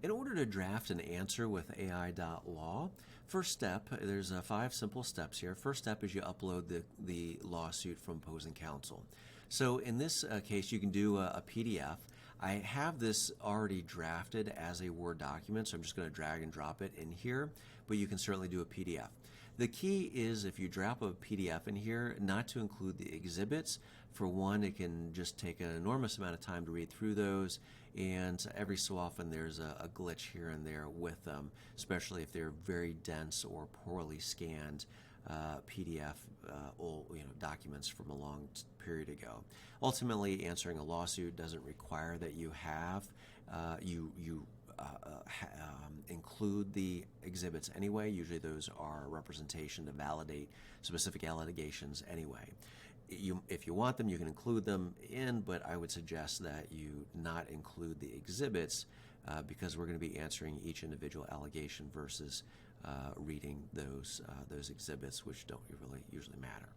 In order to draft an answer with AI.Law, first step, there's 5 simple steps here. First step is you upload the lawsuit from opposing counsel. So in this case, you can do a PDF. I have this already drafted as a Word document, so I'm just going to drag and drop it in here, but you can certainly do a PDF. The key is if you drop a PDF in here, not to include the exhibits. For one, it can just take an enormous amount of time to read through those, and every so often there's a glitch here and there with them, especially if they're very dense or poorly scanned PDF old, documents from a long period ago. Ultimately, answering a lawsuit doesn't require that you have include the exhibits anyway. Usually those are a representation to validate specific allegations anyway. If you want them, you can include them in, but I would suggest that you not include the exhibits because we're going to be answering each individual allegation versus reading those exhibits, which don't really usually matter.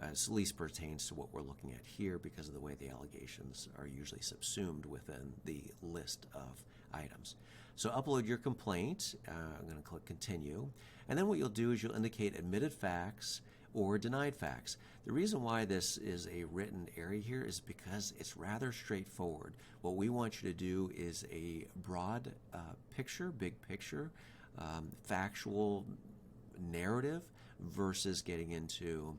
At least pertains to what we're looking at here because of the way the allegations are usually subsumed within the list of items. So upload your complaint. I'm going to click continue. And then what you'll do is you'll indicate admitted facts or denied facts. The reason why this is a written area here is because it's rather straightforward. What we want you to do is a broad picture, big picture, factual narrative versus getting into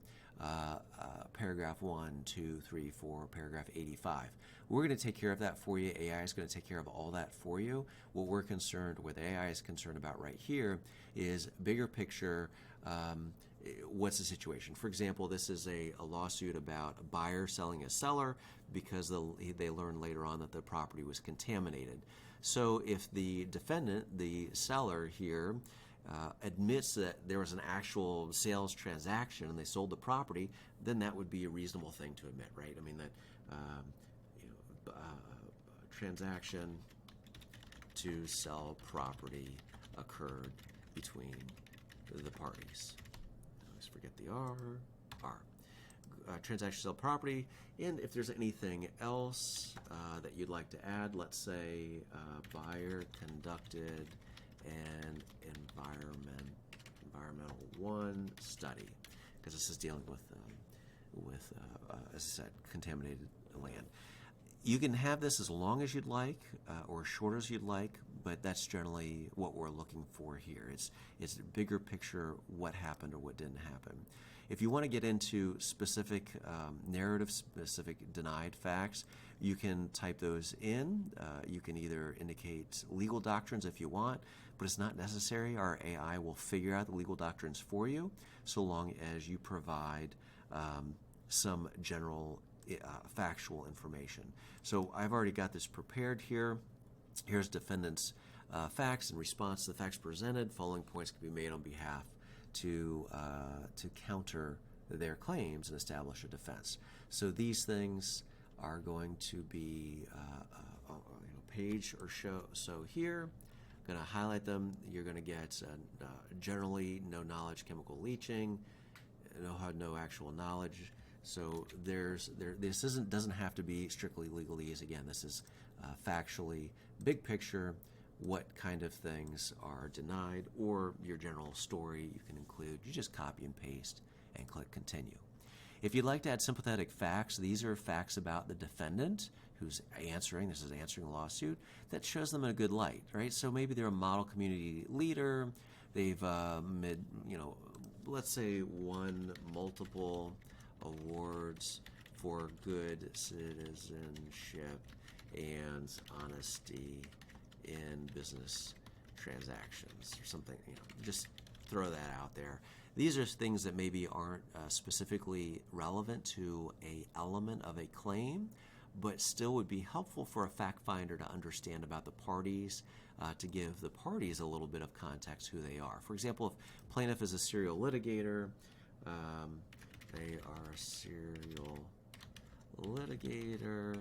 paragraph 1, 2, 3, 4, paragraph 85. We're going to take care of that for you. AI is going to take care of all that for you. What AI is concerned about right here is bigger picture. What's the situation? For example, this is a lawsuit about a buyer selling a seller because they learned later on that the property was contaminated. So if the defendant, the seller here, admits that there was an actual sales transaction and they sold the property, then that would be a reasonable thing to admit, right? I mean that transaction to sell property occurred between the parties. Let's forget the R. Transaction to sell property, and if there's anything else that you'd like to add, let's say buyer conducted an environmental 1 study, because this is dealing with as I said, contaminated land. You can have this as long as you'd like or as short as you'd like, but that's generally what we're looking for here. It's a bigger picture, what happened or what didn't happen. If you want to get into specific narrative, specific denied facts, you can type those in. You can either indicate legal doctrines if you want, but it's not necessary. Our AI will figure out the legal doctrines for you so long as you provide some general factual information. So I've already got this prepared here. Here's defendant's facts. In response to the facts presented, following points can be made on behalf to counter their claims and establish a defense. So these things are going to be page or so here. I'm going to highlight them. You're going to get generally no knowledge, chemical leaching, no actual knowledge. So this doesn't have to be strictly legalese. Again, this is factually big picture. What kind of things are denied, or your general story you can include. You just copy and paste and click continue. If you'd like to add sympathetic facts, these are facts about the defendant who's answering. This is answering a lawsuit that shows them in a good light, right? So maybe they're a model community leader. They've let's say won multiple awards for good citizenship and honesty in business transactions or something. Just throw that out there. These are things that maybe aren't specifically relevant to an element of a claim, but still would be helpful for a fact finder to understand about the parties, to give the parties a little bit of context who they are. For example, if plaintiff is a serial litigator, they are a serial litigator.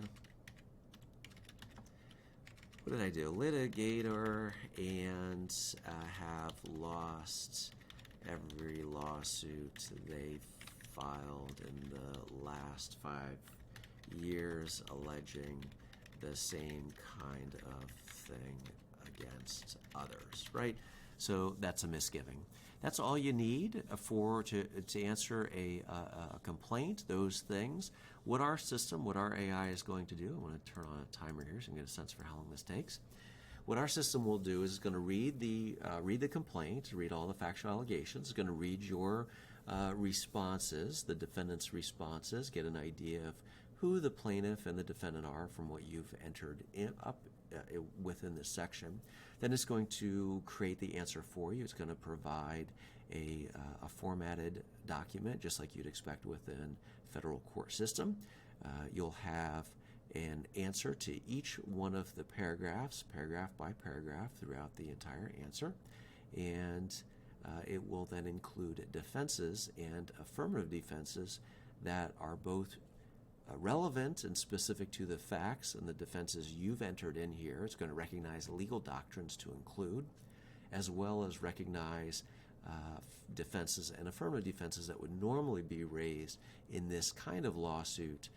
What did I do? Litigator, and have lost every lawsuit they filed in the last 5 years alleging the same kind of thing against others, right? So that's a misgiving. That's all you need to answer a complaint, those things. What our system, what our AI is going to do, I'm going to turn on a timer here so you can get a sense for how long this takes. What our system will do is it's going to read the complaint, read all the factual allegations. It's going to read your responses, the defendant's responses, get an idea of who the plaintiff and the defendant are from what you've entered within this section. Then it's going to create the answer for you. It's going to provide a formatted document, just like you'd expect within federal court system. You'll have an answer to each one of the paragraphs, paragraph by paragraph, throughout the entire answer. And it will then include defenses and affirmative defenses that are both relevant and specific to the facts and the defenses you've entered in here. It's going to recognize legal doctrines to include, as well as recognize defenses and affirmative defenses that would normally be raised in this kind of lawsuit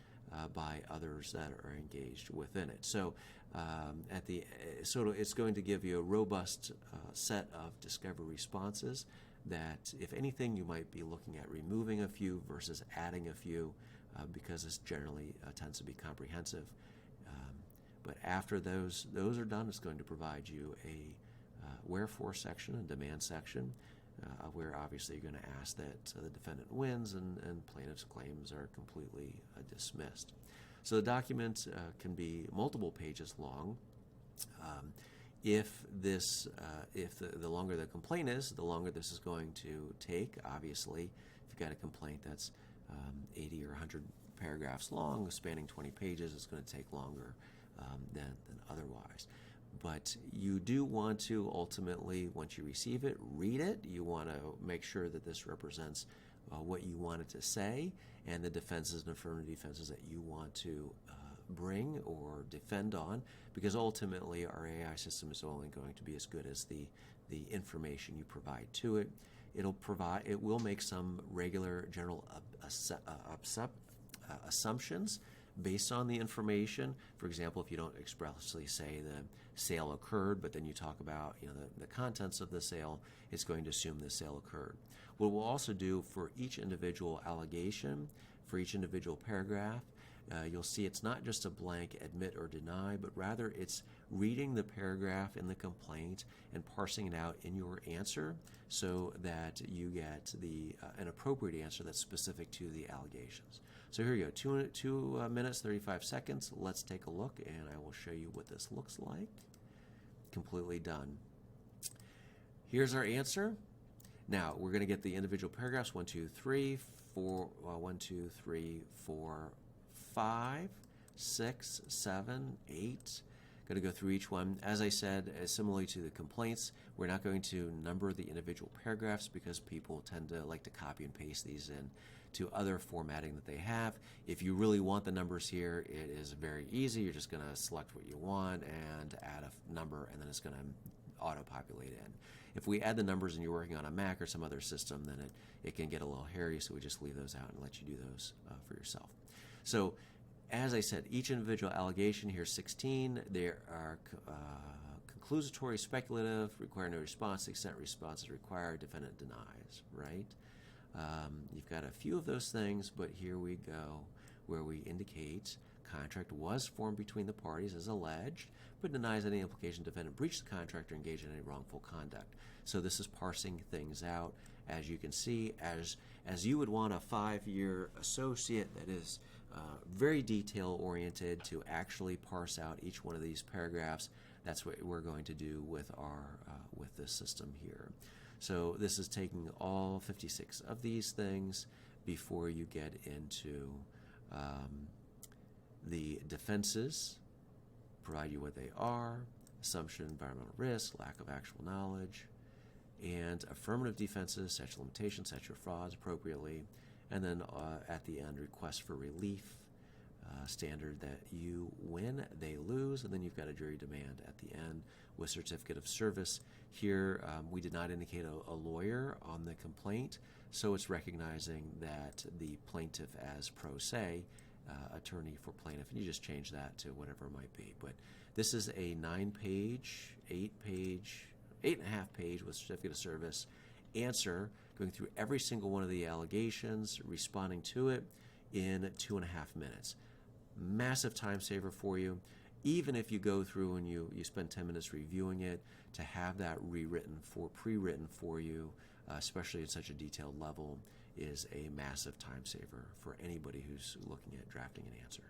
by others that are engaged within it. So it's going to give you a robust set of discovery responses that, if anything, you might be looking at removing a few versus adding a few, because this generally tends to be comprehensive. But after those are done, it's going to provide you a wherefore section, a demand section, where obviously you're going to ask that the defendant wins and plaintiff's claims are completely dismissed. So the document can be multiple pages long. If the longer the complaint is, the longer this is going to take. Obviously, if you've got a complaint that's 80 or 100 paragraphs long, spanning 20 pages, it's going to take longer than otherwise. But you do want to ultimately, once you receive it, read it. You want to make sure that this represents what you want it to say and the defenses and affirmative defenses that you want to bring or defend on, because ultimately our AI system is only going to be as good as the information you provide to it. It will make some regular general assumptions based on the information. For example, if you don't expressly say the sale occurred, but then you talk about the contents of the sale, it's going to assume the sale occurred. What we'll also do for each individual allegation, for each individual paragraph, you'll see it's not just a blank admit or deny, but rather it's reading the paragraph in the complaint and parsing it out in your answer so that you get an appropriate answer that's specific to the allegations. So here you go, 2 minutes, 35 seconds. Let's take a look, and I will show you what this looks like. Completely done. Here's our answer. Now, we're going to get the individual paragraphs, 1, 2, 3, 4, 1, 2, 3, 4, 5, 6, 7, 8. Going to go through each one. As I said, similarly to the complaints, we're not going to number the individual paragraphs because people tend to like to copy and paste these in to other formatting that they have. If you really want the numbers here, it is very easy. You're just going to select what you want and add a number, and then it's going to auto-populate in. If we add the numbers and you're working on a Mac or some other system, then it can get a little hairy, so we just leave those out and let you do those for yourself. So, as I said, each individual allegation, here's 16. There are conclusatory, speculative, require no response, the extent response is required, defendant denies, right? You've got a few of those things, but here we go, where we indicate contract was formed between the parties as alleged, but denies any implication defendant breached the contract or engaged in any wrongful conduct. So this is parsing things out. As you can see, as you would want a 5-year associate that is very detail-oriented to actually parse out each one of these paragraphs, that's what we're going to do with with this system here. So this is taking all 56 of these things before you get into the defenses, provide you what they are, assumption, environmental risk, lack of actual knowledge, and affirmative defenses, statute of limitations, statute of frauds appropriately, and then at the end, request for relief, standard that you win, they lose, and then you've got a jury demand at the end with certificate of service. Here, we did not indicate a lawyer on the complaint, so it's recognizing that the plaintiff as pro se, attorney for plaintiff, and you just change that to whatever it might be. But this is a 9-page eight and a half page with certificate of service answer, going through every single one of the allegations, responding to it in 2.5 minutes. Massive time saver for you. Even if you go through and you spend 10 minutes reviewing it, to have that pre-written for you, especially at such a detailed level, is a massive time saver for anybody who's looking at drafting an answer.